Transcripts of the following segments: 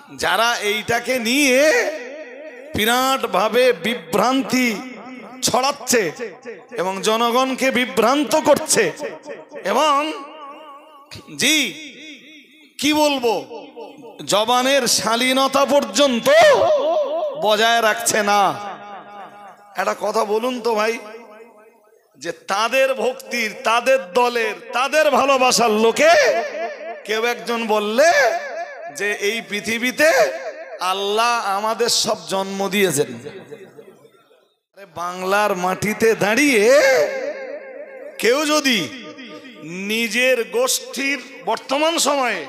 যারা এইটাকে নিয়ে বিরাট ভাবে বিভ্রান্তি ছড়াচ্ছে এবং জনগণকে বিভ্রান্ত করছে এবং জি কি বলবো জবানের শালীনতা পর্যন্ত বজায় রাখছে না। একটা কথা বলুন তো ভাই, যে তাদের ভক্তির, তাদের দলের, তাদের ভালোবাসার লোকে কেউ একজন বললে যে এই পৃথিবীতে আল্লাহ আমাদের সব জন্ম দিয়েছেন, বাংলার মাটিতে দাঁড়িয়ে কেউ যদি নিজের গোষ্ঠীর বর্তমান সময়ে,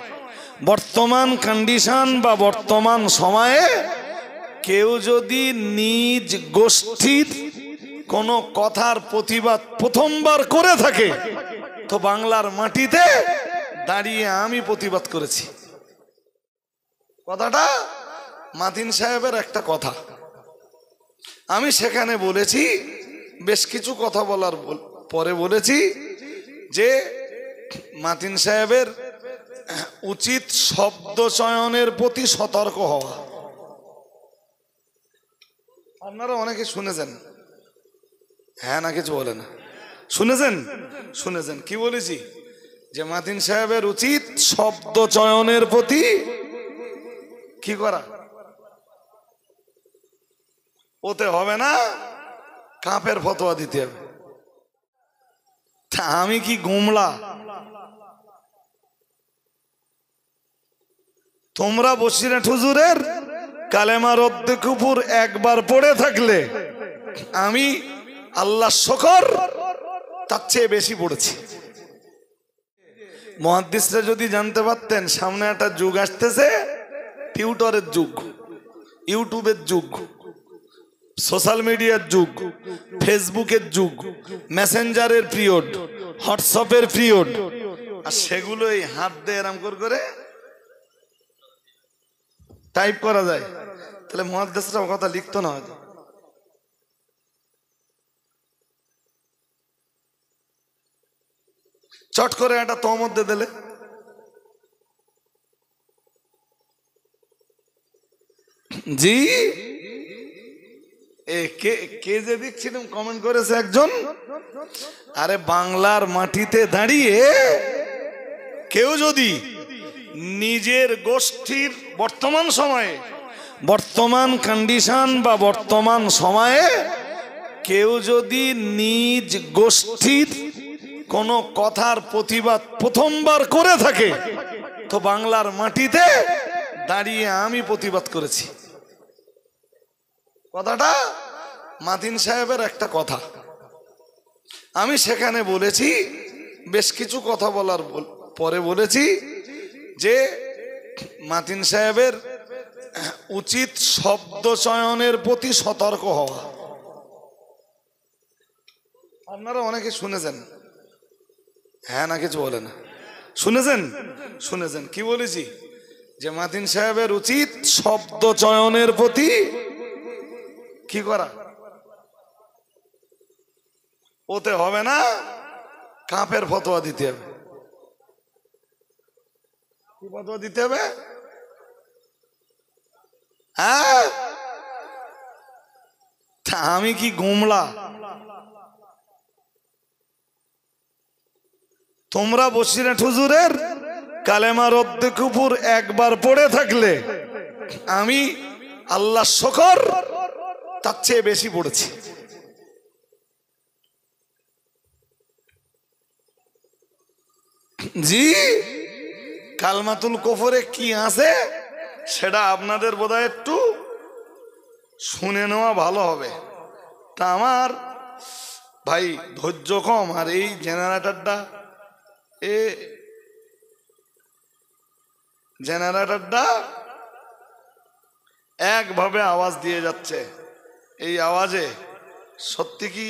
বর্তমান কন্ডিশন বা বর্তমান সময়ে কেউ যদি নিজ গোষ্ঠীর কোনো কথার প্রতিবাদ প্রথমবার করে থাকে তো বাংলার মাটিতে দাঁড়িয়ে আমি প্রতিবাদ করেছি। কথাটা মাতিন সাহেবের একটা কথা, আমি সেখানে বলেছি, বেশ কিছু কথা বলার পরে বলেছি যে মাতিন সাহেবের উচিত শব্দ চয়নের প্রতি সতর্ক হওয়া। আপনারা অনেকে শুনেছেন, হ্যাঁ না কিছু বলে না, শুনেছেন? শুনেছেন কি বলেছি? যে মাতিন সাহেবের উচিত শব্দ চয়নের প্রতি কি করা, ওতে হবে না কাপের ফতোয়া দিতে হবে। আমি কি গুমলা? তোমরা বসিরহাট হুজুরের কালেমা রদ্দে কুফর একবার পড়ে থাকলে আমি আল্লাহ শুকর তার চেয়ে বেশি পড়েছি। মুহাদ্দিসরা যদি জানতে পারতেন সামনে একটা যুগ আসতেছে, টিউটরের যুগ, ইউটিউবের যুগ, সোশ্যাল মিডিয়ার যুগ, ফেসবুকের যুগ, মেসেঞ্জারের পিরিয়ড, হোয়াটসঅ্যাপের পিরিয়ড, আর সেগুলোই হাত দিয়ে এরম করে টাইপ করা যায়, তাহলে মুহাদ্দিসরা কথা লিখতো না হয়তো। চট করে একটা তহমত দিয়ে দিলে, জি কে যে দেখছিলাম কমেন্ট করেছে একজন, আরে বাংলার মাটিতে দাঁড়িয়ে কেউ যদি নিজের গোষ্ঠীর বর্তমান সময়ে, বর্তমান কন্ডিশন বা বর্তমান সময়ে কেউ যদি নিজ গোষ্ঠীর কোনো কথার প্রতিবাদ প্রথমবার করে থাকে তো বাংলার মাটিতে দাঁড়িয়ে আমি প্রতিবাদ করেছি। কথাটা মাতিন সাহেবের একটা কথা, আমি সেখানে বলেছি, বেশ কিছু কথা বলার পরে বলেছি যে মাতিন সাহেবের উচিত শব্দ চয়নের প্রতি সতর্ক হওয়া। আপনারা অনেকে শুনেছেন, হ্যাঁ না কিছু বলে না, শুনেছেন? শুনেছেন কি বলেছি? যে মাতিন সাহেবের উচিত শব্দ চয়নের প্রতি কি করা, ওতে হবে না কাপের ফতোয়া দিতে হবে। কি ফতোয়া দিতে হবে? হ্যাঁ, আমি কি গুমলা? তোমরা বসিরহাট হুজুরের কালেমা রদ্দে কুফর একবার পড়ে থাকলে আমি আল্লাহ শুকর তার চেয়ে বেশি পড়েছি। জি কালমাতুল কুফরে কি আছে সেটা আপনাদের বোধহয় একটু শুনে নেওয়া ভালো হবে। তা আমার ভাই ধৈর্য কম, আর এই জেনারেটরটা একভাবে আওয়াজ দিয়ে যাচ্ছে, এই আওয়াজে সত্যি কি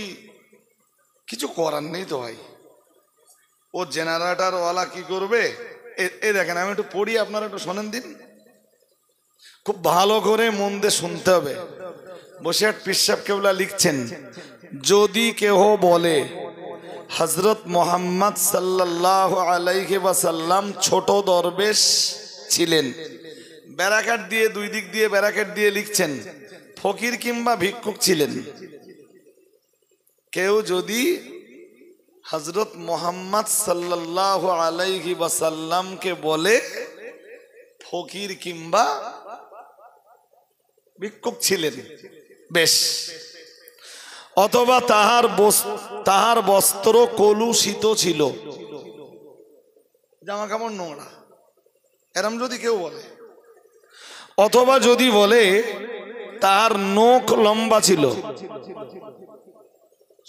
কিছু করার নেই তো ভাই। ও জেনারেটর ওয়ালা কি করবে, এই দেখেন আমি একটু পড়ি, আপনারা একটু শোনেন দিন, খুব ভালো করে মন দিয়ে শুনতে হবে। বসিরহাট পীর সাহেব কেবলা লিখছেন, যদি কেহ বলে হযরত মুহাম্মদ সাল্লাল্লাহু আলাইহি ওয়াসাল্লাম ছোট দরবেশ ছিলেন, ব্যারাকেট দিয়ে, দুই দিক দিয়ে ব্যারাকেট দিয়ে লিখছেন ফকির কিংবা ভিক্ষুক ছিলেন। কেউ যদি হযরত মুহাম্মদ সাল্লাল্লাহু আলাইহি ওয়াসাল্লামকে বলে ফকির কিংবা ভিক্ষুক ছিলেন, বেশ, অথবা তাহার বস্ত্র কলুষিত ছিল, জামা কাপড় নোংরা, এরম যদি কেউ বলে, অথবা যদি বলে তার নখ লম্বা ছিল,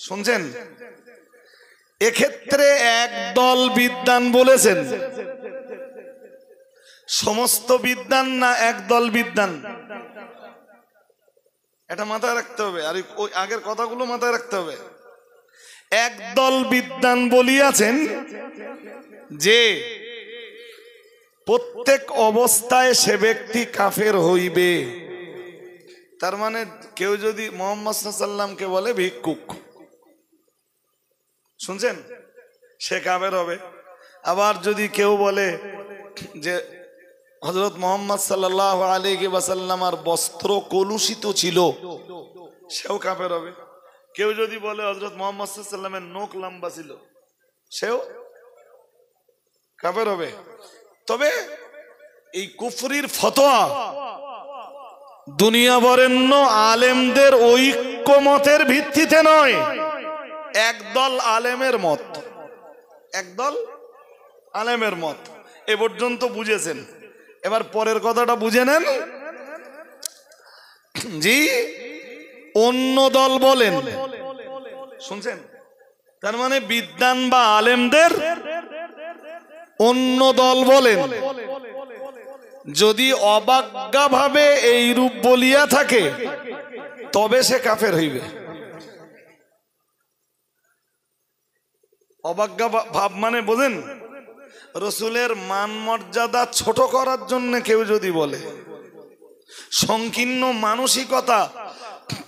শুনছেন, এক্ষেত্রে একদল বিদ্বান বলেছেন, সমস্ত বিদ্বান না একদল বিদ্বান, এটা মাথায় রাখতে হবে। আর ওই আগের কথাগুলো মাথায় রাখতে হবে। একদল বিদ্বান বলিয়াছেন যে প্রত্যেক অবস্থায় সে ব্যক্তি কাফের হইবে। তার মানে কেউ যদি মুহাম্মদ সাল্লাল্লাহু আলাইহি ওয়াসাল্লামকে বলে ভিক্ষুক, শুনছেন, সে কাফের হবে। আবার যদি কেউ বলে যে হযরত মুহাম্মদ সাল্লাল্লাহু আলাইহি ওয়াসাল্লামের বস্ত্র কলুষিত ছিল, সেও কাফের হবে। কেউ যদি বলে হযরত মুহাম্মদ সাল্লাল্লাহু আলাইহি ওয়াসাল্লামের নখ লম্বা ছিল, সেও কাফের হবে। তবে এই কুফরির ফতোয়া দুনিয়া বরেণ্য আলেমদের ঐক্যমতের ভিত্তিতে নয়, একদল আলেমের মত, একদল আলেমের মত। এ পর্যন্ত বুঝেছেন। এবার পরের কথাটা বুঝে নেন। জি, অন্য দল বলেন, শুনছেন, তার মানে বিদ্বান বা আলেমদের অন্য দল বলেন যদি অবাজ্ঞাভাবে এই রূপ বলিয়া থাকে তবে সে কাফের হইবে। অবাজ্ঞা ভাব মানে বোঝেন, রসুলের মান মর্যাদা ছোট করার জন্য কেউ যদি বলে, সংকীর্ণ মানসিকতা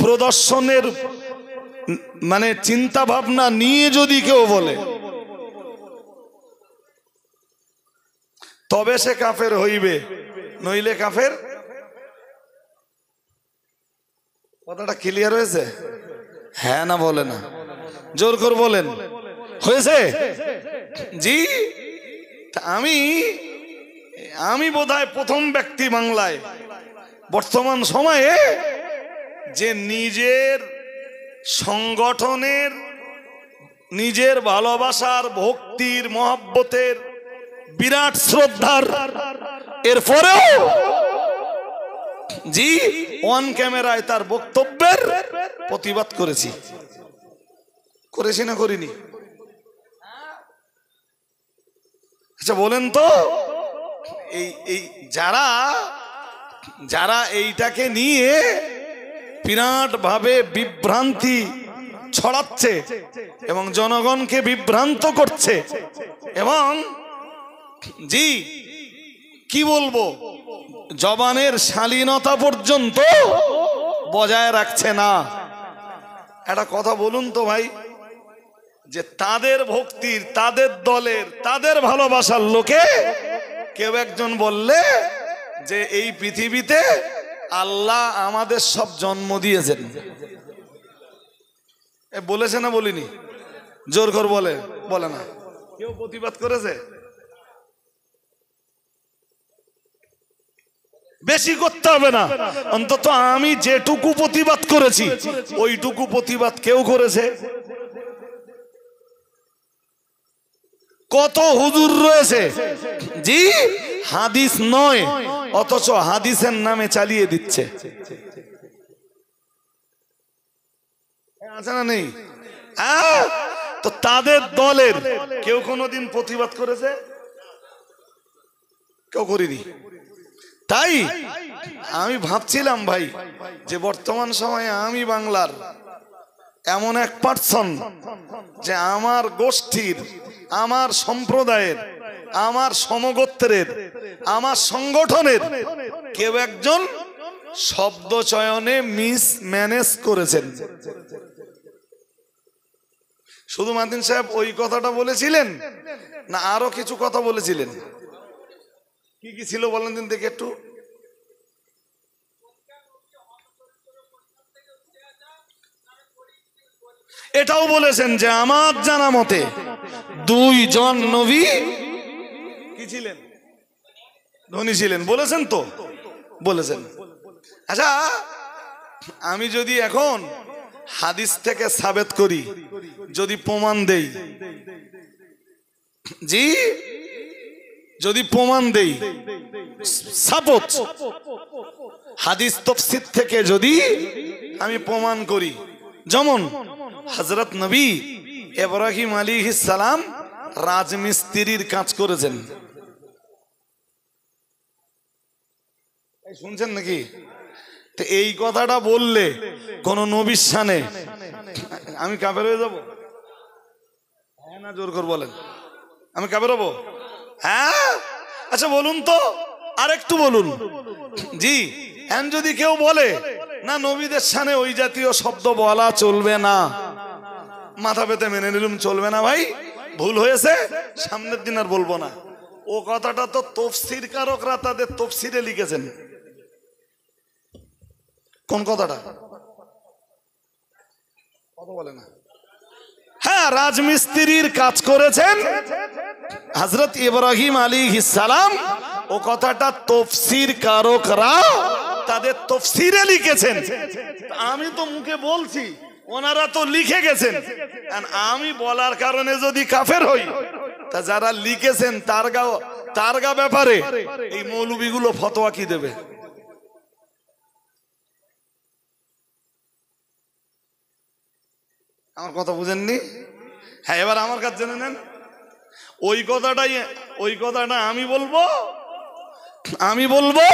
প্রদর্শনের মানে চিন্তা ভাবনা নিয়ে যদি কেউ বলে, তবে সে কাফের হইবে, নইলে কাফের। কথাটা ক্লিয়ার হয়েছে? হ্যাঁ না বলে না, জোর করে বলেন। হয়েছে? জি, আমি বোধহয় প্রথম ব্যক্তি বাংলায় বর্তমান সময়ে যে নিজের সংগঠনের, নিজের ভালোবাসার, ভক্তির, মহব্বতের, বিরাট শ্রদ্ধার, এরপরেও জি অন ক্যামেরায় তার বক্তব্যের প্রতিবাদ করেছি না করিনি? আচ্ছা বলেন তো, এই যারা এইটাকে নিয়ে বিরাট ভাবে বিভ্রান্তি ছড়াচ্ছে এবং জনগণকে বিভ্রান্ত করছে এবং জি কি বলবো, জবানের শালীনতা পর্যন্ত বজায় রাখছে না, একটা কথা বলুন তো ভাই, যে তাদের ভক্তির, তাদের দলের, তাদের ভালোবাসার লোকে কেউ একজন বললে যে এই পৃথিবীতে আল্লাহ আমাদের সব জন্ম দিয়েছেন, বলেছে না বলিনি? জোর করে বলে না? কেউ প্রতিবাদ করেছে? বেশি করতে হবে না, অন্তত আমি যেটুকু প্রতিবাদ করেছি ওইটুকু প্রতিবাদ কেউ করেছে? কত হুজুর রয়েছে জি হাদিস নয়, অথচ হাদিসের নামে চালিয়ে দিচ্ছে, আছে না নেই? তো তাদের দলের কেউ কোনোদিন প্রতিবাদ করেছে? কেউ করিনি। তাই আমি ভাবছিলাম ভাই, যে বর্তমান সময়ে আমি বাংলার এমন এক পার্সন যে আমার গোষ্ঠীর, আমার সম্প্রদায়ের, আমার সমগোত্রের, আমার সংগঠনের কেউ একজন শব্দ চয়নে মিসম্যানেজ করেছেন। শুধু মাতিন সাহেব ওই কথাটা বলেছিলেন না আরো কিছু কথা বলেছিলেন? কি কি ছিল বলেন দিন দেখি একটু। এটাও বলেছেন যে আমার জানা মতে দুইজন নবী কি ছিলেন, ধনী ছিলেন, বলেছেন তো, বলেছেন। আচ্ছা, আমি যদি এখন হাদিস থেকে সাবেত করি, যদি প্রমাণ দেই, জি যদি প্রমাণ দেই, সাপোজ হাদিস তাফসীর থেকে যদি আমি প্রমাণ করি, যেমন হযরত নবী ইব্রাহিম আলাইহিস সালাম রাজমিস্ত্রির কাজ করেছেন, শুনছেন নাকি? তো এই কথাটা বললে কোন নবীর শানে আমি কাফের হয়ে যাব? হ্যাঁ না জোর করে বলেন, আমি কাফের হব? হ্যাঁ। আচ্ছা বলুন তো, আরেকটু বলুন। জি, এখন যদি কেউ বলে না নবীদের শানে ওই জাতীয় শব্দ বলা চলবে না, মাথা পেতে মেনে নিলাম, চলবে না ভাই, ভুল হয়েছে, সামনের দিন আর বলবো না। ও কথাটা তো তাফসীর কারকরা তাদের তাফসীরে লিখেছেন। কোন কথাটা? কথা বলে না। হ্যাঁ, রাজমিস্ত্রির কাজ করেছেন হযরত ইব্রাহিম আলাইহিস সালাম, ও কথাটা তাফসীর কারকরা তাদের তাফসীরে লিখেছেন। আমি তো মুখে বলছি, ওনারা তো লিখে গেছেন। আমি বলার কারণে যদি কাফের হই, তা যারা লিখেছেন তারগা ব্যাপারে এই মৌলবীগুলো ফতোয়া কি দেবে? আমার কথা বুঝেননি? হ্যাঁ, এবার আমার কাছে জেনে নেন। ওই কথাটা আমি বলবো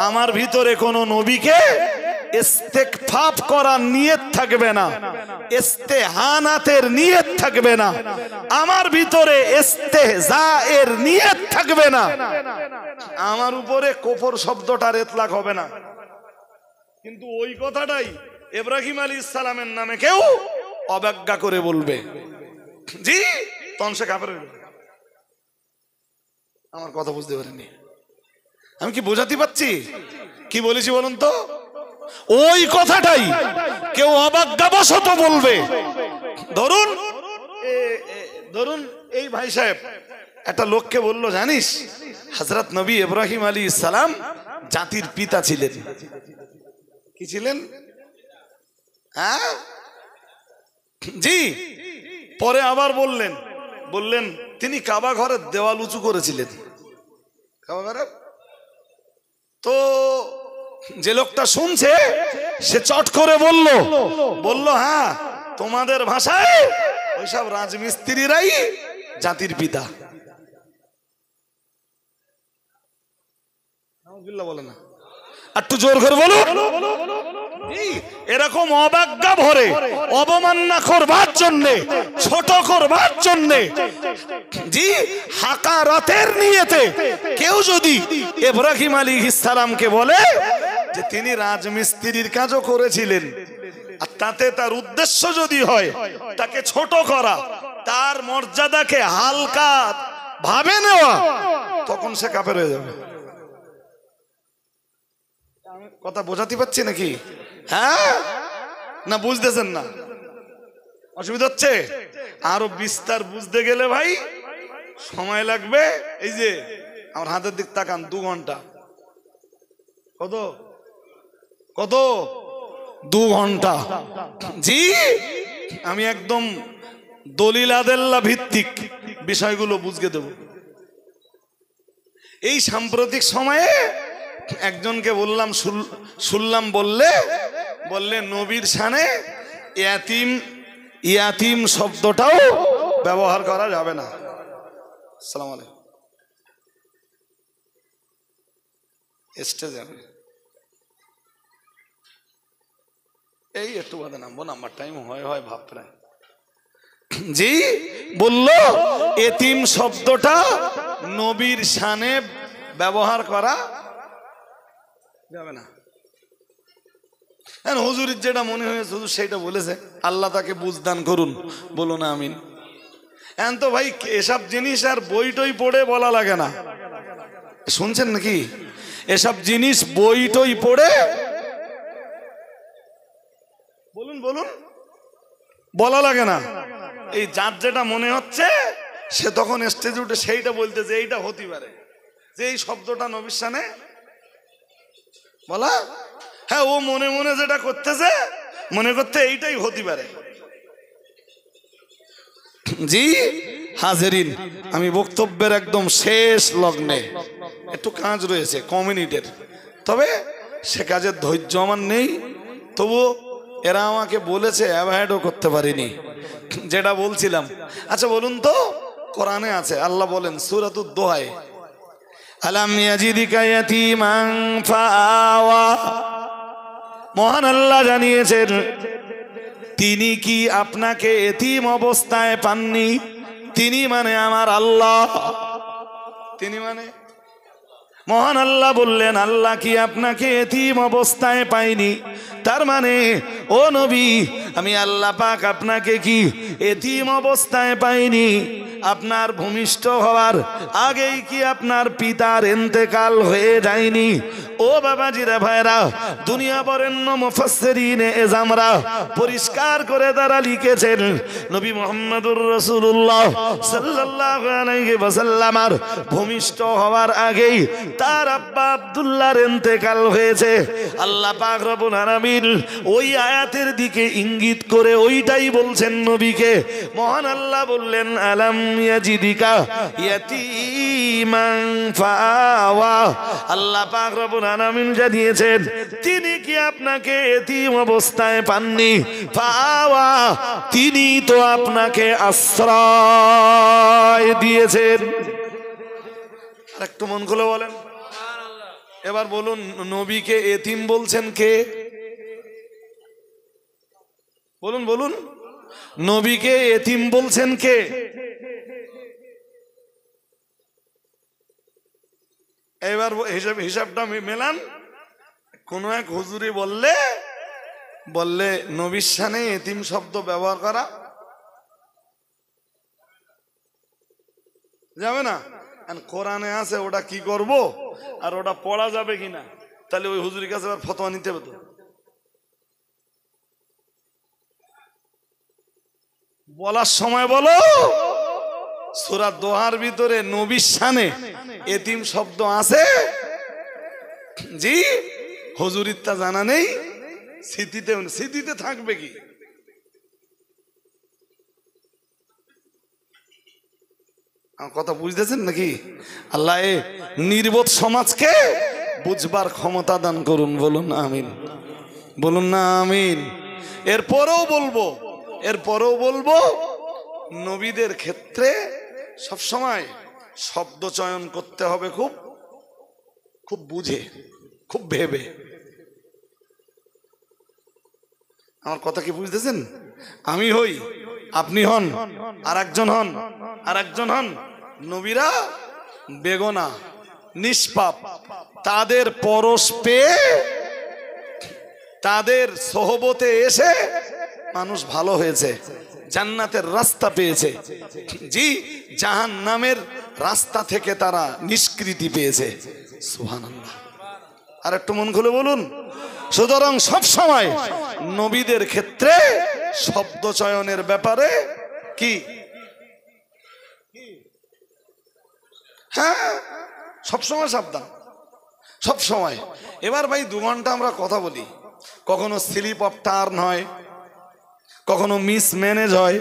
আমার ভিতরে কোনো নবীকে ইস্তেগফার করার নিয়ত থাকবে না, ইস্তেহানাতের নিয়ত থাকবে না, আমার ভিতরে ইস্তেহজায়ের নিয়ত থাকবে না, আমার উপরে কুফর শব্দটার ইতলাক হবে না। কিন্তু ওই কথাটাই ইব্রাহিম আলাইহিস সালামের নামে কেউ অবজ্ঞা করে বলবে, জি, তখন সে কাফের হয়ে যাবে। আমার কথা বুঝতে পারেননি? আমি কি বোঝাতে পারছি? কি বলেছি বলুন তো? ওই কথাটাই কেউ অবজ্ঞাবশত বলবে। ধরুন এই ভাই সাহেব একটা লোককে বললো, জানিস হযরত নবী ইব্রাহিম আলাইহিস সালাম জাতির পিতা ছিলেন। কি ছিলেন? হ্যাঁ, জি। পরে আবার বললেন তিনি কাবা ঘরের দেওয়াল উঁচু করেছিলেন। কাবা ঘরের তো যে লোকটা শুনছে সে চট করে বলল হ্যাঁ, তোমাদের ভাষায় ওইসব রাজমিস্ত্রিরাই জাতির পিতা। বলে না, একটু জোর করে বলো। এরকম অবজ্ঞা ভরে অবমাননা করবার জন্যে, ছোট করবার জন্যে, জি, হাকারতের নিয়তে কেউ যদি ইব্রাহিম আলাইহিস সালামকে বলে যে তিনি রাজমিস্ত্রির কাজও করেছিলেন, আর তাতে তার উদ্দেশ্য যদি হয় তাকে ছোট করা, তার মর্যাদাকে হালকা ভাবে নেওয়া, তখন সে কাফের হয়ে যাবে। কথা বোঝাতে পারছি নাকি? হ্যাঁ না বুঝতেছেন না? অসুবিধা হচ্ছে? আরো বিস্তার বুঝতে গেলে ভাই সময় লাগবে। এই যে আমার হাতের দিক তাকান, 2 ঘন্টা। কত 2 ঘন্টা। জি, আমি একদম দলিল আদেল্লা ভিত্তিক বিষয়গুলো বুঝিয়ে দেব। এই সাম্প্রতিক সময়ে একজনকে বললাম, শুনলাম বললে নবীর শানে ইয়াতিম শব্দটাও ব্যবহার করা যাবে না। আসসালামু আলাইকুম। স্টেজে এই একটু বাদে নামবো, নাম্বার টাইম হয় ভাব প্রায়। জি, বলল এতিম শব্দটা নবীর শানে ব্যবহার করা যাবে না। হুজুরের যেটা মনে হয়েছে হুজুর সেইটা বলেছে, আল্লাহ তাকে বুঝদান করুন, বলো না আমিন। এখন তো ভাই এসব জিনিস আর বই টই পড়ে বলা লাগে না, শুনছেন নাকি? এসব জিনিস বই টই পড়ে বলুন বলা লাগে না। এই যার যেটা মনে হচ্ছে সে তখন স্টেজে উঠে সেইটা বলতে যে এইটা হতে পারে, যে এই শব্দটা নবীর শানে বলা। হ্যাঁ, ও মনে মনে যেটা করতেছে মনে করতে এইটাই হতে পারে। জি হাজেরিন, আমি বক্তব্যের একদম শেষ লগ্নে, একটু কাজ রয়েছে কমিউনিটির, তবে সে কাজের ধৈর্য আমার নেই। তবু এরা আমাকে বলেছে, অ্যাভয়েডও করতে পারিনি যেটা বলছিলাম। আচ্ছা বলুন তো, কোরআনে আছে, আল্লাহ বলেন সূরাতুদ দোহায়, আলাম ইয়াজিদিকা ইয়াতীমান ফাআওয়া, মহান আল্লাহ জানিয়েছেন তিনি কি আপনাকে এতিম অবস্থায় পাননি। তিনি মানে আমার আল্লাহ, তিনি মানে মহান আল্লাহ বললেন আল্লাহ কি আপনাকে এতিম অবস্থায় পাইনি। তার মানে ও নবী, আমি আল্লাহ পাক আপনাকে কি এতিম অবস্থায় পাইনি। আপনার ভূমিষ্ঠ হওয়ার আগেই কি আপনার পিতার ইন্তেকাল হয়ে যায়নি। ও বাবাজিরা ভাইরা, দুনিয়া বরেণ্য মুফাসসিরিনে এজামরা পরিষ্কার করে তারা লিখেছেন নবী মুহাম্মদুর রাসূলুল্লাহ সাল্লাল্লাহু আলাইহি ওয়াসাল্লামের ভূমিষ্ঠ হওয়ার আগেই তার আব্বা আব্দুল্লাহর ইন্তেকাল হয়েছে। আল্লাহ পাক রব্বুল আলামিন ওই আয়াতের দিকে ইঙ্গিত করে ওইটাই বলছেন নবীকে। মহান আল্লাহ বললেন আলাম ইয়াজিদিকা ইয়াতীমান ফাআওয়া, আল্লাহ পাক রব্বুল আলামিন জানিয়েছেন তিনি কি আপনাকে এতিম অবস্থায় পাননি। ফাআওয়া, তিনি তো আপনাকে আশ্রয় দিয়েছেন। একটু মন খুলে বলেন, এবার বলুন নবীকে এতিম বলছেন কে? বলুন বলুন, নবীকে এতিম বলছেন কে? এবার হিসাবটা মেলান। কোন এক হুজুরি বললে নবীর শানে এতিম শব্দ ব্যবহার করা যাবে না। কোরআনে আছে ওটা কি করব, আর ওটা পড়া যাবে কিনা, তাহলে ওই হুজুরের কাছে আবার ফতোয়া নিতে হবে। তো বলার সময় বলো সূরা দোহার ভিতরে নবীর শানে এতিম শব্দ আছে? জি হুজুরির তা জানা নেই, স্মৃতিতে থাকবে কি? আমার কথা বুঝতেছেন নাকি? আল্লাহ এ নির্বোধ সমাজকে বুঝবার ক্ষমতা দান করুন, বলুন আমিন, বলুন না আমিন। এরপরেও বলবো নবীদের ক্ষেত্রে সবসময় শব্দ চয়ন করতে হবে খুব খুব বুঝে, খুব ভেবে। আমার কথা কি বুঝতেছেন? আমি হই, আপনি হন, আর একজন হন। নবীরা বেগনা নিষ্পাপ, তাদের পরশ পেয়ে তাদের সোহবতে এসে মানুষ ভালো হয়েছে, জান্নাতের রাস্তা পেয়েছে। জি জাহান্নামের রাস্তা থেকে তারা নিষ্কৃতি পেয়েছে। সুবহানাল্লাহ। আর একটু মন খুলে বলুন। সুতরাং সব সময় নবীদের ক্ষেত্রে শব্দ চয়নের ব্যাপারে কি, হ্যাঁ সবসময় সাবধান, সব সময়। এবার ভাই 2 ঘন্টা আমরা কথা বলি, কখনো স্লিপ অফ টার্ন হয়, কখনো মিসম্যানেজ হয়,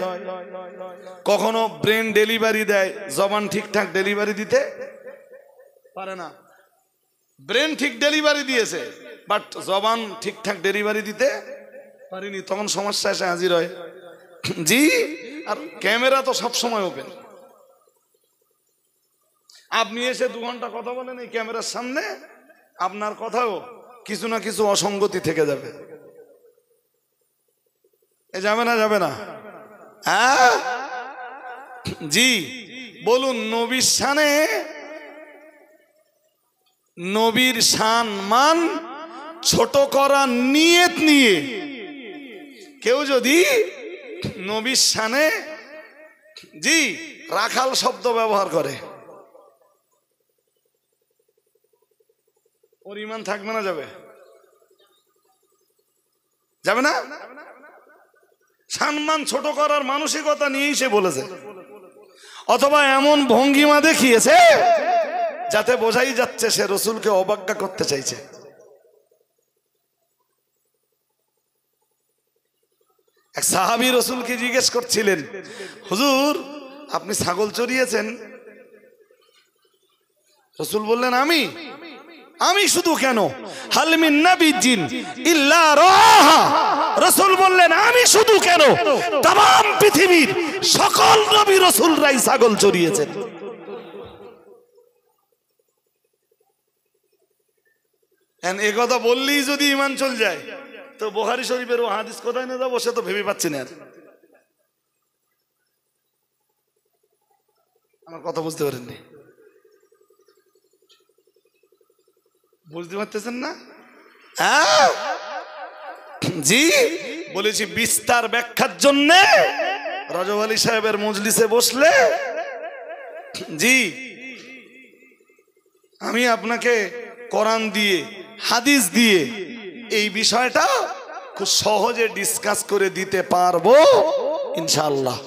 কখনো ব্রেন ডেলিভারি দেয়, জবান ঠিকঠাক ডেলিভারি দিতে পারে না। ব্রেন ঠিক ডেলিভারি দিয়েছে বাট জবান ঠিকঠাক ডেলিভারি দিতে পারিনি, তখন সমস্যা এসে হাজির হয়। জি আর ক্যামেরা তো সবসময় ওপেন। আপনি এসে 2 ঘন্টা কথা বলেন এই ক্যামেরার সামনে, আপনার কথাও কিছু না কিছু অসঙ্গতি থেকে যাবে। এ যাবে না? হ্যাঁ জি বলুন। নবীর শানে, নবীর শান মান ছোট করার নিয়ত নিয়ে কেউ যদি নবীর শানে জি রাখাল শব্দ ব্যবহার করে, ওর ঈমান থাকবে না? যাবে না? সম্মান ছোট করার মানসিকতা নিয়েই সে বলেছে, অথবা এমন ভঙ্গিমা দেখিয়েছে যাতে বোঝাই যাচ্ছে সে রসুলকে অবজ্ঞা করতে চাইছে। এক সাহাবী রসুলকে জিজ্ঞেস করছিলেন, হুজুর আপনি ছাগল চড়িয়েছেন? রসুল বললেন, আমি শুধু কেন, হাল মিন নাবিয়্যিন ইল্লা রাহা। রসুল বললেন, আমি শুধু কেন, তাম পৃথিবীর সকল নবী রসুলরাই ছাগল চড়িয়েছেন। এ কথা বললেই যদি ঈমান চল যায়, তো বুখারী শরীফের ও হাদিস কোথায় না যাবো সে তো ভেবে পাচ্ছি না। আমার কথা বুঝতে পারেননি? বুঝতে পারতেছেন না? হ্যাঁ জি, বলেছি বিস্তার ব্যাখ্যার জন্য রজব আলী সাহেবের মজলিসে বসলে জি আমি আপনাকে কোরআন দিয়ে হাদিস দিয়ে এই বিষয়টা খুব সহজে ডিসকাস করে দিতে পারবো ইনশাআল্লাহ।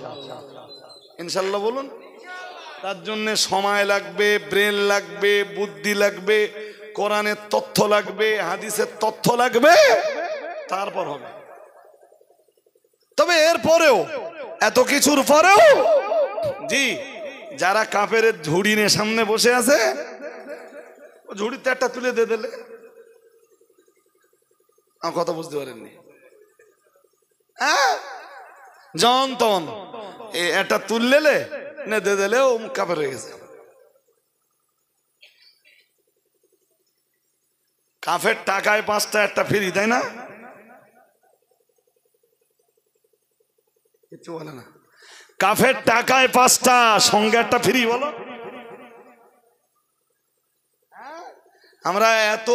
ইনশাআল্লাহ বলুন। তার জন্য সময় লাগবে, ব্রেন লাগবে, বুদ্ধি লাগবে, কোরআনের তথ্য লাগবে, হাদিসের তথ্য লাগবে, তারপর হবে। তবে এরপরেও, এত কিছুর পরেও জি যারা কাফেরের ঝুড়ি নিয়ে সামনে বসে আছে, ঝুড়িতে একটা তুলে দিয়ে দিলে, আমার কথা বুঝতে পারেননি? জন তন একটা তুললে দিয়ে দিলে ও কাফের হয়ে গেছে। কাফের টাকায় 5টা একটা ফ্রি, তাই না? কিছু বলে না। কাফের টাকায় 5টা সঙ্গে একটা ফ্রি, বলো। আমরা এত,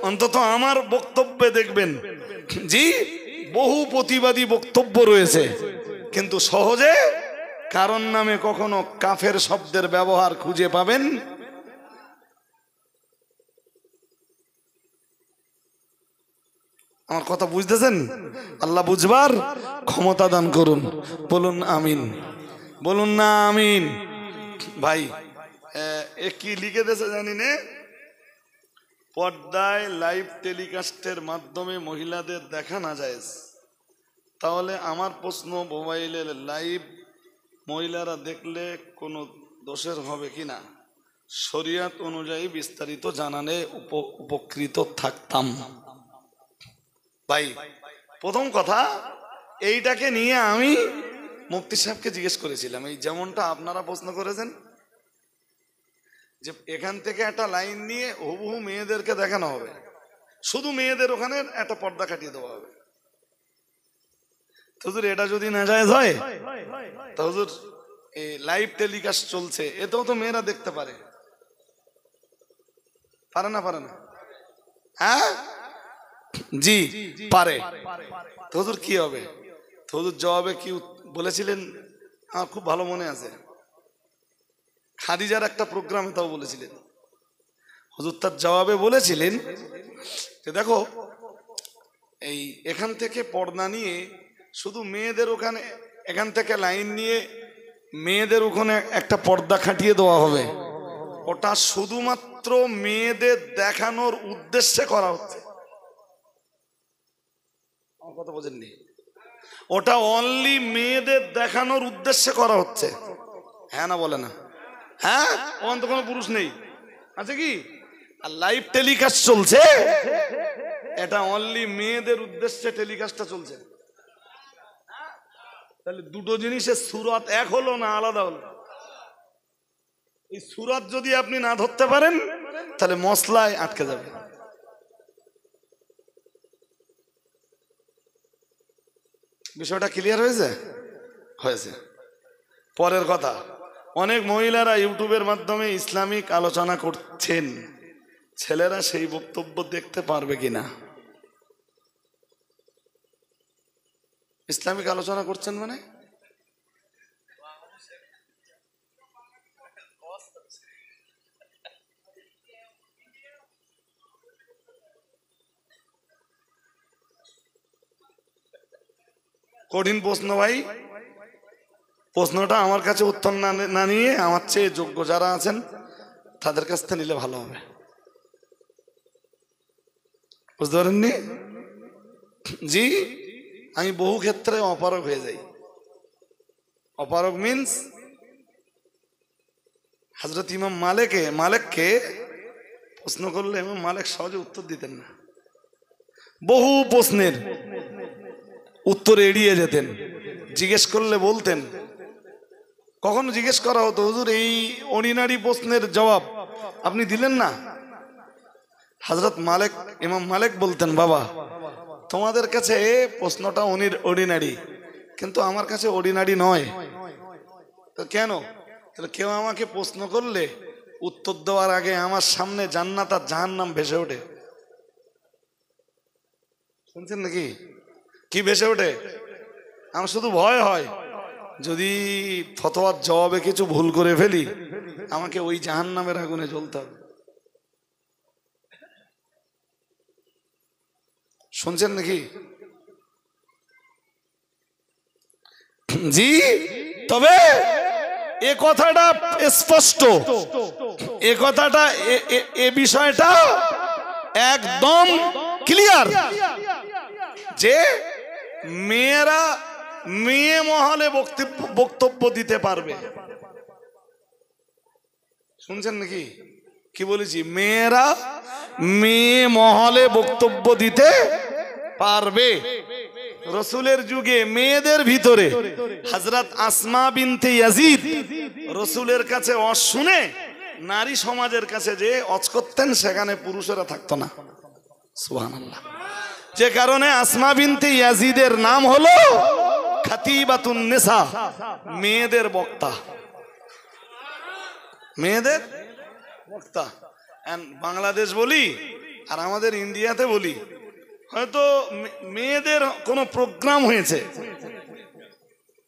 অন্তত আমার বক্তব্যে দেখবেন জি বহু প্রতিবাদী বক্তব্য রয়েছে, কিন্তু সহজে কারণ নামে কখনো কাফের শব্দের ব্যবহার খুঁজে পাবেন। আমার কথা বুঝতেছেন? আল্লাহ বুঝবার ক্ষমতা দান করুন, বলুন আমিন, বলুন না আমিন। ভাই এ কি লিখে দিয়েছে জানি না, পর্দায় লাইভ টেলিকাস্টের মাধ্যমে মহিলাদের দেখা না যায়, তাহলে আমার প্রশ্ন, মোবাইলের লাইভ মহিলারা দেখলে কোনো দোষের হবে কিনা? শরিয়ত অনুযায়ী বিস্তারিত জানালে উপকৃত থাকতাম। ভাই প্রথম কথা, এইটাকে নিয়ে আমি মুফতি সাহেবকে জিজ্ঞেস করেছিলাম, এই যেমনটা আপনারা প্রশ্ন করেছেন যে এখান থেকে একটা লাইন নিয়ে হুবহু মেয়েদেরকে দেখানো হবে, শুধু মেয়েদের ওখানে একটা পর্দা কাটিয়ে দেওয়া হবে। হুজুর এটা যদি নাজায়েজ হয়, তা হুজুর এই লাইভ টেলিকাস্ট চলছে, এতেও তো মেয়েরা দেখতে পারে, পারে না? পারে না? হ্যাঁ জি পারে। তো হুজুর কি হবে? তো হুজুর জবাবে কি বলেছিলেন, আমার খুব ভালো মনে আছে, খাদিজার একটা প্রোগ্রামে তাও বলেছিলেন। হুজুর তার জবাবে বলেছিলেন যে দেখো, এই এখান থেকে পর্দা নিয়ে শুধু মেয়েদের ওখানে, এখান থেকে লাইন নিয়ে মেয়েদের ওখানে একটা পর্দা খাটিয়ে দেওয়া হবে, ওটা শুধুমাত্র মেয়েদের দেখানোর উদ্দেশ্যে করা হচ্ছে। আমার কথা বোঝেননি? ওটা অনলি মেয়েদের দেখানোর উদ্দেশ্যে করা হচ্ছে। হ্যাঁ না বলে না? হ্যাঁ, ওখানে তো কোনো পুরুষ নেই, আছে কি? আর লাইভ টেলিকাস্ট চলছে, এটা অনলি মেয়েদের উদ্দেশ্যে টেলিকাস্টটা চলছে। তাহলে দুটো জিনিসের সুরত এক হলো না আলাদা হলো? এই সুরত যদি আপনি না ধরতে পারেন তাহলে মশলায় আটকে যাবে। বিষয়টা ক্লিয়ার হয়েছে? হয়েছে। পরের কথা, অনেক মহিলারা ইউটিউবের মাধ্যমে ইসলামিক আলোচনা করছেন, ছেলেরা সেই বক্তব্য দেখতে পারবে কিনা? ইসলামিক আলোচনা করছেন মানে কঠিন প্রশ্ন ভাই। প্রশ্নটা আমার কাছে উত্তর না নিয়ে আমার চেয়ে যোগ্য যারা আছেন তাদের কাছ থেকে নিলে ভালো হবে। বুঝতে পারেননি? জি, আমি বহু ক্ষেত্রে অপারগ হয়ে যাই। অপারগ মিন্স হযরত ইমাম মালিককে প্রশ্ন করলে ইমাম মালিক সহজে উত্তর দিতেন না। বহু প্রশ্নের উত্তর এড়িয়ে যেতেন। জিজ্ঞেস করলে বলতেন, কখনো জিজ্ঞেস করা হতো, হুজুর এই অর্ডিনারি প্রশ্নের জবাব আপনি দিলেন না। হযরত ইমাম মালিক বলতেন, বাবা তোমাদের কাছে প্রশ্নটা অর্ডিনারি, কিন্তু আমার কাছে অর্ডিনারি নয়। তো কেন? তাহলে কেউ আমাকে প্রশ্ন করলে উত্তর দেওয়ার আগে আমার সামনে জান্নাত আর জাহান্নাম ভেসে ওঠে। শুনছেন নাকি? কি ভেসে ওঠে? আমার শুধু ভয় হয় যদি ফতোয়ার জবাবে কিছু ভুল করে ফেলি, আমাকে ওই জাহান্নামের আগুনে জ্বলতে হবে। শুনছেন নাকি? জি, তবে এ কথাটা স্পষ্ট, এ কথাটা এ বিষয়টা একদম ক্লিয়ার যে মেয়েরা মেয়ে মহলে বক্তব্য দিতে পারবে। শুনছেন নাকি? কি বলেছি? মেয়েরা মেয়ে মহলে বক্তব্য দিতে পারবে। রসুলের যুগে মেয়েদের ভিতরে হযরত আসমা বিনতে ইয়াজিদ রসুলের কাছে ওয়াজ শুনে নারী সমাজের কাছে যে ওয়াজ করতেন, সেখানে পুরুষেরা থাকতো না। সুবহানাল্লাহ। যে কারণে আসমা বিনতে ইয়াজিদের নাম হলো খাতিবাতুন নিসা, মেয়েদের বক্তা। মেয়েদের বক্তা। বাংলাদেশ বলি আর আমাদের ইন্ডিয়াতে বলি, হয়তো মেয়েদের কোনো প্রোগ্রাম হয়েছে,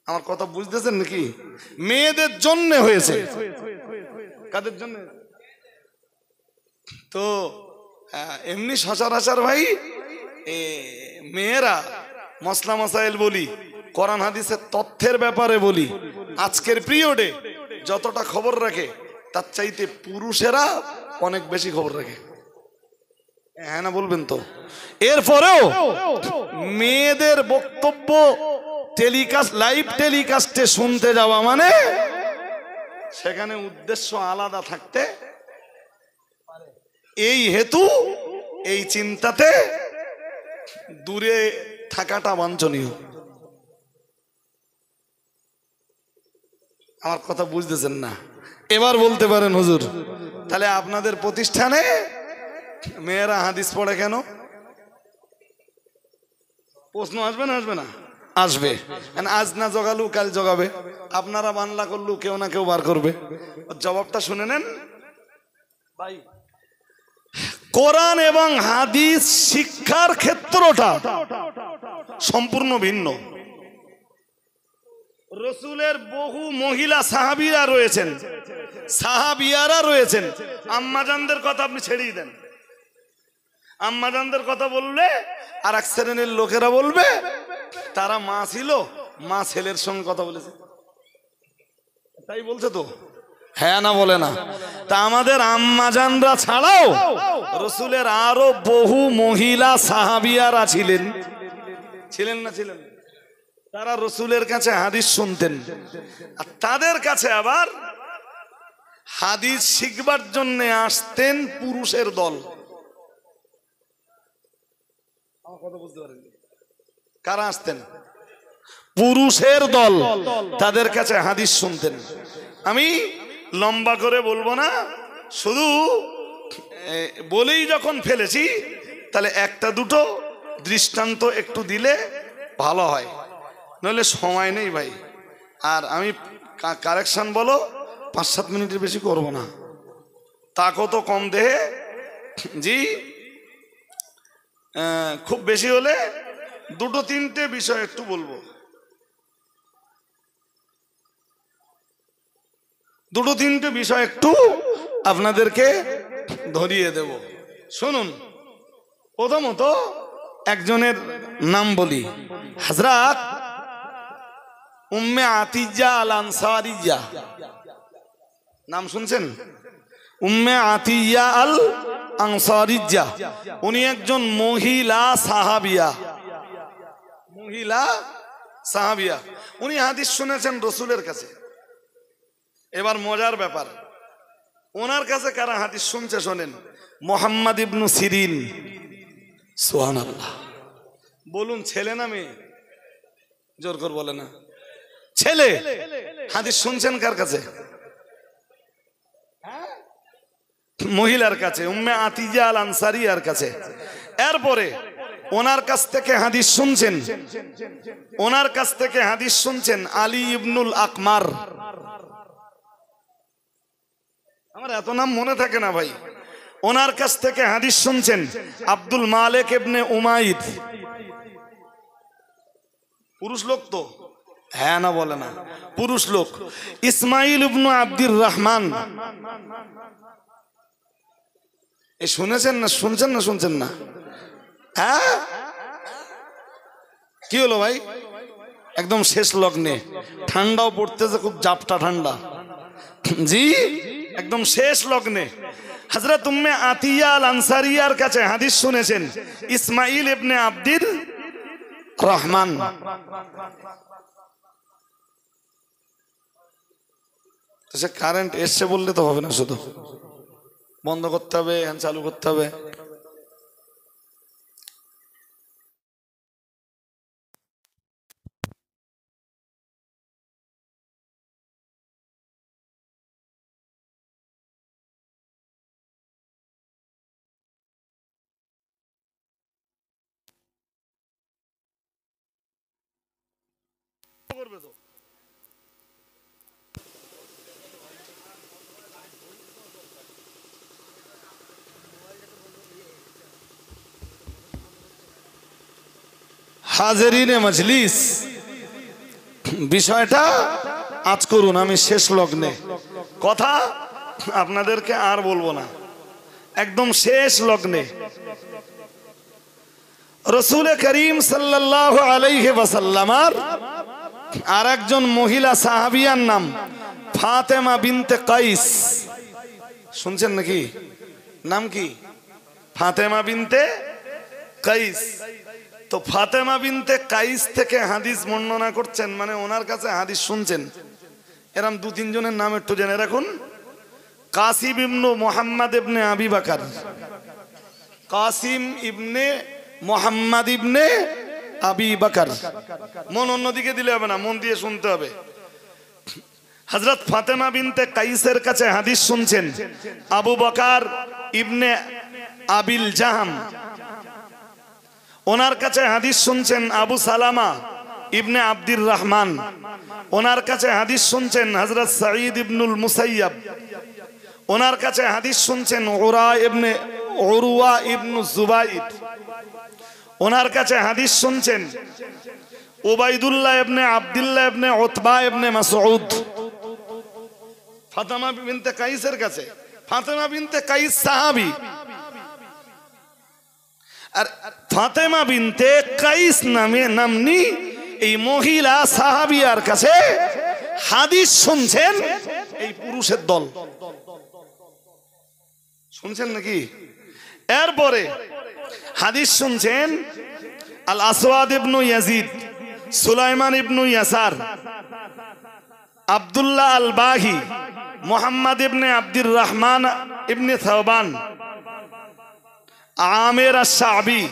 আমার কথা বুঝতেছেন নাকি? মেয়েদের জন্য হয়েছে। কাদের জন্য? তো এমনি সচরাচর ভাই মেয়েরা মসলা মাসাইল বলি, কোরআন হাদিসের তথ্যের ব্যাপারে বলি, আজকের পিরিয়ডে যতটা খবর রাখে তার চাইতে পুরুষেরা অনেক বেশি খবর রাখে। হ্যাঁ না বলবেন তো? এরপরেও মেয়েদের বক্তব্য লাইভ টেলিকাস্টে শুনতে যাওয়া মানে সেখানে উদ্দেশ্য আলাদা থাকতে এই হেতু এই চিন্তাতে দূরে থাকাটা বাঞ্ছনীয়। আমার কথা বুঝতেছেন না? এবার বলতে পারেন, হুজুর তাহলে আপনাদের প্রতিষ্ঠানে মেয়েরা হাদিস পড়ে কেন? প্রশ্ন আসবে না? আসবে না? আসবে। আজ না জগালু কাল জগাবে, আপনারা বাংলা করলু কেউ না কেউ বার করবে। জবাবটা শুনে নেন ভাই। কোরআন এবং হাদিস শিক্ষার ক্ষেত্রটা সম্পূর্ণ ভিন্ন। রসুলের বহু মহিলা সাহাবীরা রয়েছেন, সাহাবিয়ারা রয়েছেন। আম্মাজানদের কথা আপনি ছেড়েই দেন। আম্মাজানদের কথা বললে আর এক শ্রেণীর লোকেরা বলবে তারা মা ছিল, মা ছেলের সঙ্গে কথা বলেছে, তাই বলছে তো। হ্যাঁ না বলে না? তা আমাদের আম্মাজানরা ছাড়াও রসুলের আরো বহু মহিলা সাহাবিয়ারা ছিলেন না ছিলেন? তারা রসুলের কাছে হাদিস শুনতেন, আর তাদের কাছে আবার হাদিস শিখবার জন্য আসতেন পুরুষের দল। কারা আসতেন? পুরুষের দল তাদের কাছে হাদিস শুনতেন। আমি লম্বা করে বলবো না, শুধু বলেই যখন ফেলেছি তাহলে একটা দুটো দৃষ্টান্ত একটু দিলে ভালো হয়, নইলে সময় নেই ভাই। আর আমি কারেকশন বলো 5-7 মিনিটের বেশি করব না, তাকও তো কম দেহে। জি, খুব বেশি হলে 2-3টে বিষয় একটু বলবো, 2-3টে বিষয় একটু আপনাদেরকে ধরিয়ে দেব। শুনুন, প্রথমত একজনের নাম বলি, হযরত উম্মে আতিজা আল আনসারিয়া, নাম শুনছেন? উম্মে আতিয়া আল আনসারিয়া, উনি একজন মহিলা সাহাবিয়া, মহিলা সাহাবিয়া। উনি হাদিস শুনেছেন রসুলের কাছে। এবার মজার ব্যাপার, ওনার কাছে কারা হাদিস শুনছে শোনেন। মোহাম্মদ ইবনু সিরিন, সুবহানাল্লাহ। বলুন ছেলে না মেয়ে? জোর করে বলে না, ছেলে। হাদিস শুনছেন কার কাছে? মহিলার কাছে, উম্মে আতিজা আল আনসারিয়ার কাছে। এরপরে ওনার কাছ থেকে হাদিস শুনছেন, ওনার কাছ থেকে হাদিস শুনছেন আলী ইবনুল আকমার। আমার এত নাম মনে থাকে না ভাই। ওনার কাছ থেকে হাদিস শুনছেন আব্দুল মালিক ইবনে উমাইদ। পুরুষ লোক তো? হ্যাঁ না বলে না, পুরুষ লোক। ইসমাইল ইবনু আব্দুর রহমান, এই শুনেছেন না? শুনছেন না? শুনছেন না? হ্যাঁ, কি হলো ভাই? একদম শেষ লগ্নে, ঠান্ডাও পড়তেছে খুব, জাপটা ঠান্ডা। জি, একদম শেষ লগ্নে হযরত উম্মে আতিয়া আল আনসারিয়ার কাছে হাদিস শুনেছেন ইসমাইল ইবনে আব্দুর রহমান। কারেন্ট এসছে বললে তো হবে না, শুধু বন্ধ করতে হবে, চালু করতে হবে। করবে তো। হাজেরিনে মজলিস, বিষয়টা আজ করুন, আমি শেষ লগ্নে কথা আপনাদেরকে আর বলবো না, একদম শেষ লগ্নে। রসুল করিম সাল্লাল্লাহু আলাইহি ওয়াসাল্লামের আর একজন মহিলা সাহাবিয়ার নাম ফাতেমা বিনতে কাইস। শুনছেন নাকি? নাম কি? ফাতেমা বিনতে কাইস। তো ফাতেমা বিনতে কাইস থেকে হাদিস বর্ণনা করছেন, মানে ওনার কাছে হাদিস শুনছেন এরম দু তিনজনের নাম একটু জেনে রাখুন। কাসিম ইবনে মুহাম্মদ ইবনে আবি বকর, কাসিম ইবনে মুহাম্মদ ইবনে আবি বকর। মন অন্যদিকে দিলে হবে না, মন দিয়ে শুনতে হবে। হযরত ফাতেমা বিনতে কাইসের কাছে হাদিস শুনছেন আবু বকর ইবনে আবিল জাহাম। ওনার কাছে হাদিস শুনছেন আবু সালামা ইবনে আব্দুর রহমান। ওনার কাছে হাদিস শুনছেন হযরত সাঈদ ইবনুল মুসাইয়াব। ওনার কাছে হাদিস শুনছেন উরওয়া ইবনু জুবাইর। ওনার কাছে হাদিস শুনছেন উবাইদুল্লাহ ইবনে আব্দুল্লাহ ইবনে উতবা ইবনে মাসউদ। ফাতেমা বিনতে কাইসের কাছে, ফাতেমা বিনতে কাইস সাহাবী, আর ফাতেমা বিনতে কাইস নামনি এই মহিলা সাহাবিয়ার কাছে হাদিস শুনছেন এই পুরুষের দল। শুনছেন নাকি? এরপরে হাদিস শুনছেন আল আসওয়াদ ইবনু ইয়াজিদ, সুলাইমান ইবনু ইয়াসার, আব্দুল্লাহ আল বাহি, মুহাম্মদ ইবনে আব্দুর রহমান ইবনে থাওবান, আমির আশ-শাবি,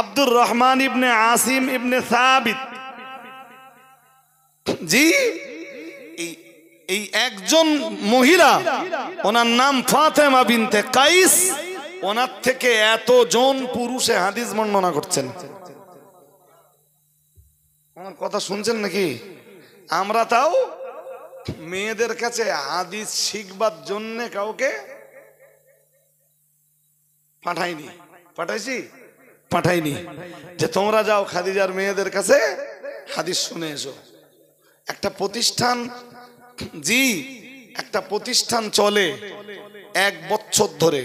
আব্দুর রহমান ইবনে আসিম ইবনে সাবিত। জি, এই একজন মহিলা, ওনার নাম ফাতেমা বিনতে কাইস, ওনার থেকে এতজন পুরুষে হাদিস বর্ণনা করছেন। আমার কথা শুনছেন নাকি? আমরা তাও মেয়েদের কাছে হাদিস শিখবার জন্য কাউকে পাঠাইনি। পাঠাইছি? পাঠাইনি যে তোমরা যাও খাদিজার মেয়েদের কাছে হাদিস শুনে এসো। একটা প্রতিষ্ঠান, জি একটা প্রতিষ্ঠান চলে 1 বছর ধরে।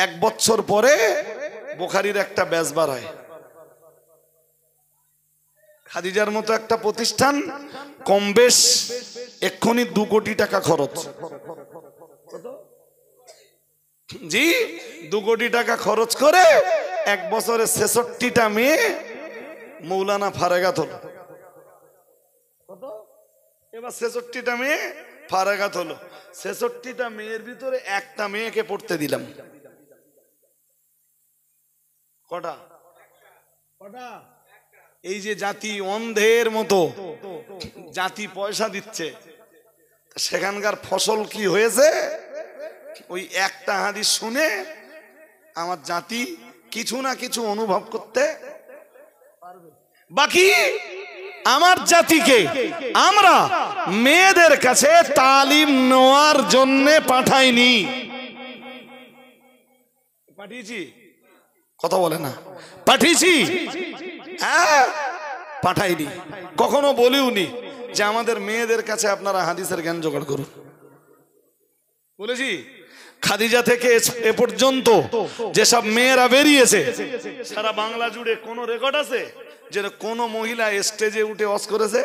1 বছর পরে বুখারীর একটা ব্যাচ বার হয়। খাদিজার মতো একটা প্রতিষ্ঠান কম বেশ এক্ষুনি 2 কোটি টাকা খরচ। জি, 2 কোটি টাকা খরচ করে 1 বছরে 66টা মেয়ে মৌলানা ফারাগাত হলো। এবার 66টা মেয়ে ফারাগাত হলো। 66টা মেয়ের ভিতরে একটা মেয়েকে পড়তে দিলাম। কটা? এই যে জাতি অন্ধের মতো জাতি পয়সা দিচ্ছে, সেখানকার ফসল কি হয়েছে? ওই একটা হাদিস শুনে আমার জাতি কিছু না কিছু অনুভব করতে পারবে। বাকি আমার জাতিকে আমরা মেয়েদের কাছে তালিম নেওয়ার জন্য পাঠাইনি। পাঠিয়েছি? কথা বলে না। পাঠিয়েছি? হ্যাঁ, পাঠাইনি। কখনো বলিওনি যে আমাদের মেয়েদের কাছে আপনারা হাদিসের জ্ঞান জোগাড় করুন। বলেছি? খাদিজা থেকে এ পর্যন্ত যেসব মেয়েরা বেরিয়েছে সারা বাংলা জুড়ে কোন রেকর্ড আছে যে কোন মহিলা স্টেজে উঠে ওয়াজ করেছে?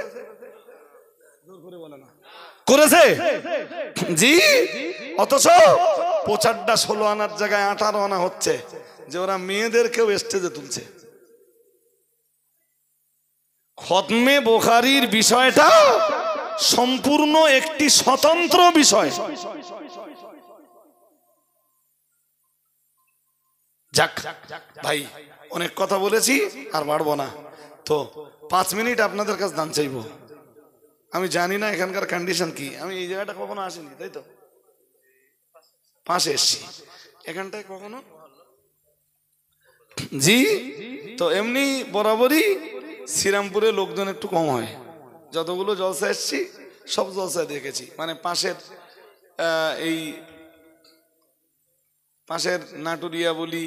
করেছে? জি। অথচ প্রচারটা 16 আনার জায়গায় 18 আনা হচ্ছে যে ওরা মেয়েদেরকেও স্টেজে তুলছে। খতমে বুখারীর বিষয়টা সম্পূর্ণ একটি স্বতন্ত্র বিষয়। যাক ভাই, অনেক কথা বলেছি, আর বাড়বো না। তো 5 মিনিট আপনাদের কাছে দান চাইবো। আমি জানি না এখানকার কন্ডিশন কি, আমি এই জায়গাটা কখনো আসিনি, তাই তো? পাশে এসছি, এখানটায় কখনো। জি। তো এমনি বরাবরই শ্রীরামপুরে লোকজন একটু কম হয়। যতগুলো জলসা এসছি সব জলসায় দেখেছি, মানে পাশের নাটুরিয়া বলি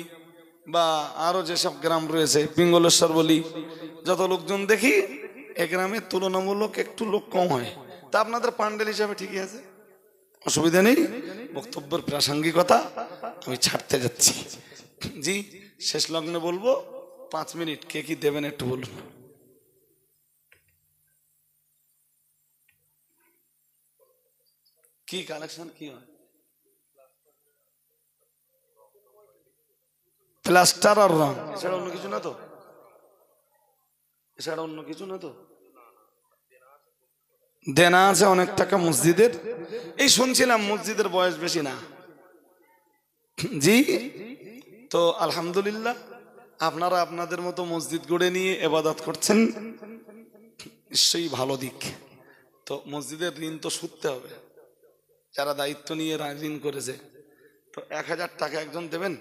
বা আরো যেসব গ্রাম রয়েছে, পিঙ্গলেশ্বর বলি, যত লোকজন দেখি এ গ্রামে তুলনামূলক একটু লোক কম হয়। তা আপনাদের পান্ডেল হিসাবে ঠিকই আছে, অসুবিধা নেই। বক্তব্যের প্রাসঙ্গিকতা আমি ছাড়তে যাচ্ছি। জি, শেষ লগ্নে বলবো 5 মিনিট কে কি দেবেন একটু বলুন। কি কালেকশন কি হয়? প্লাস্টার আর রং, এছাড়া অন্য কিছু না তো? এছাড়া অন্য কিছু না তো? দেনা আছে অনেক টাকা মসজিদের। এই শুনছিলাম মসজিদের বয়স বেশি না। জি। তো আলহামদুলিল্লাহ, আপনারা আপনাদের মতো মসজিদ গড়ে নিয়ে ইবাদত করছেন, নিশ্চয়ই ভালো দিক। তো মসজিদের ঋণ তো শুধতে হবে, যারা দায়িত্ব নিয়ে ঋণ করেছে। তো 1000 টাকা একজন দেবেন।